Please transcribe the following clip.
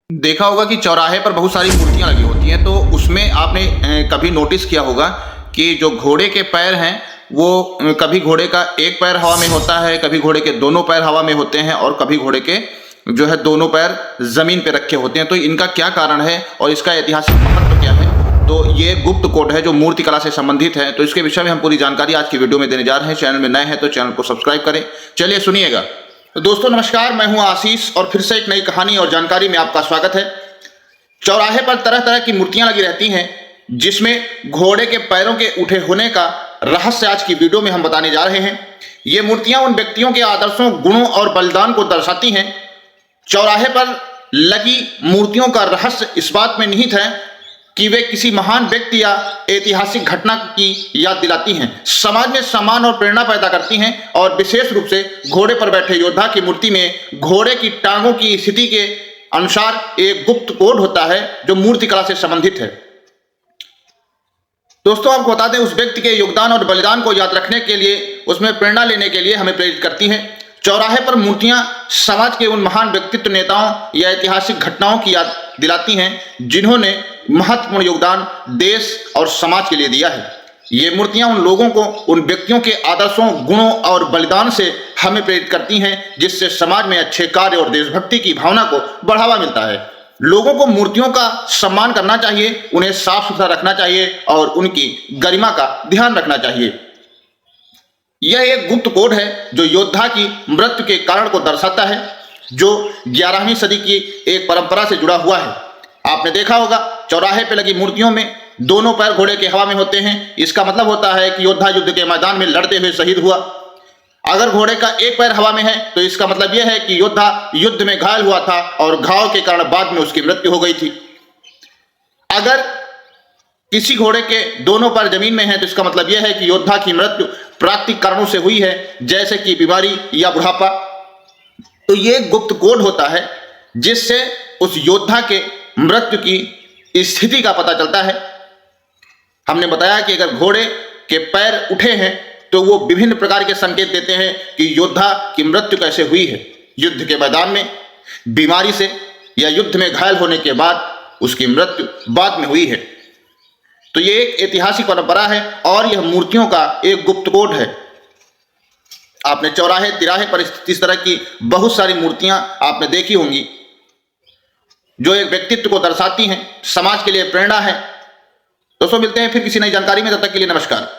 देखा होगा कि चौराहे पर बहुत सारी मूर्तियां लगी होती हैं, तो उसमें आपने कभी नोटिस किया होगा कि जो घोड़े के पैर हैं वो कभी घोड़े का एक पैर हवा में होता है, कभी घोड़े के दोनों पैर हवा में होते हैं और कभी घोड़े के जो है दोनों पैर जमीन पे रखे होते हैं। तो इनका क्या कारण है और इसका ऐतिहासिक महत्व क्या है? तो ये गुप्त कोड है जो मूर्ति कला से संबंधित है। तो इसके विषय में हम पूरी जानकारी आज की वीडियो में देने जा रहे हैं। चैनल में नए हैं तो चैनल को सब्सक्राइब करें। चलिए सुनिएगा। तो दोस्तों नमस्कार, मैं हूं आशीष और फिर से एक नई कहानी और जानकारी में आपका स्वागत है। चौराहे पर तरह तरह की मूर्तियां लगी रहती हैं जिसमें घोड़े के पैरों के उठे होने का रहस्य आज की वीडियो में हम बताने जा रहे हैं। ये मूर्तियां उन व्यक्तियों के आदर्शों, गुणों और बलिदान को दर्शाती हैं। चौराहे पर लगी मूर्तियों का रहस्य इस बात में निहित है कि वे किसी महान व्यक्ति या ऐतिहासिक घटना की याद दिलाती हैं, समाज में सम्मान और प्रेरणा पैदा करती हैं। और विशेष रूप से घोड़े पर बैठे योद्धा की मूर्ति में घोड़े की टांगों की स्थिति के अनुसार एक गुप्त कोड होता है जो मूर्ति कला से संबंधित है। दोस्तों आपको बता दें, उस व्यक्ति के योगदान और बलिदान को याद रखने के लिए, उसमें प्रेरणा लेने के लिए हमें प्रेरित करती हैं। चौराहे पर मूर्तियां समाज के उन महान व्यक्तित्व, नेताओं या ऐतिहासिक घटनाओं की याद दिलाती हैं जिन्होंने महत्वपूर्ण योगदान देश और समाज के लिए दिया है। ये मूर्तियां उन लोगों को, उन व्यक्तियों के आदर्शों, गुणों और बलिदान से हमें प्रेरित करती हैं जिससे समाज में अच्छे कार्य और देशभक्ति की भावना को बढ़ावा मिलता है। लोगों को मूर्तियों का सम्मान करना चाहिए, उन्हें साफ सुथरा रखना चाहिए और उनकी गरिमा का ध्यान रखना चाहिए। यह एक गुप्त कोड है जो योद्धा की मृत्यु के कारण को दर्शाता है, जो 11वीं सदी की एक परंपरा से जुड़ा हुआ है। आपने देखा होगा चौराहे पे लगी मूर्तियों में दोनों पैर घोड़े के हवा में होते हैं। इसका मतलब होता है कि योद्धा युद्ध के मैदान में लड़ते हुए शहीद हुआ। अगर घोड़े का एक पैर हवा में है तो इसका मतलब यह है कि योद्धा युद्ध में घायल हुआ था और घाव के कारण बाद में उसकी मृत्यु हो गई थी। अगर किसी घोड़े के दोनों पैर जमीन में है तो इसका मतलब यह है कि योद्धा की मृत्यु प्राकृतिक कारणों से हुई है, जैसे कि बीमारी या बुढ़ापा। तो ये गुप्त कोड होता है जिससे उस योद्धा के मृत्यु की स्थिति का पता चलता है। हमने बताया कि अगर घोड़े के पैर उठे हैं तो वो विभिन्न प्रकार के संकेत देते हैं कि योद्धा की मृत्यु कैसे हुई है, युद्ध के मैदान में, बीमारी से, या युद्ध में घायल होने के बाद उसकी मृत्यु बाद में हुई है। तो ये एक ऐतिहासिक परंपरा है और यह मूर्तियों का एक गुप्त कोड है। आपने चौराहे, तिराहे पर इस तरह की बहुत सारी मूर्तियां आपने देखी होंगी जो एक व्यक्तित्व को दर्शाती हैं, समाज के लिए प्रेरणा है। दोस्तों मिलते हैं फिर किसी नई जानकारी में, तब तक के लिए नमस्कार।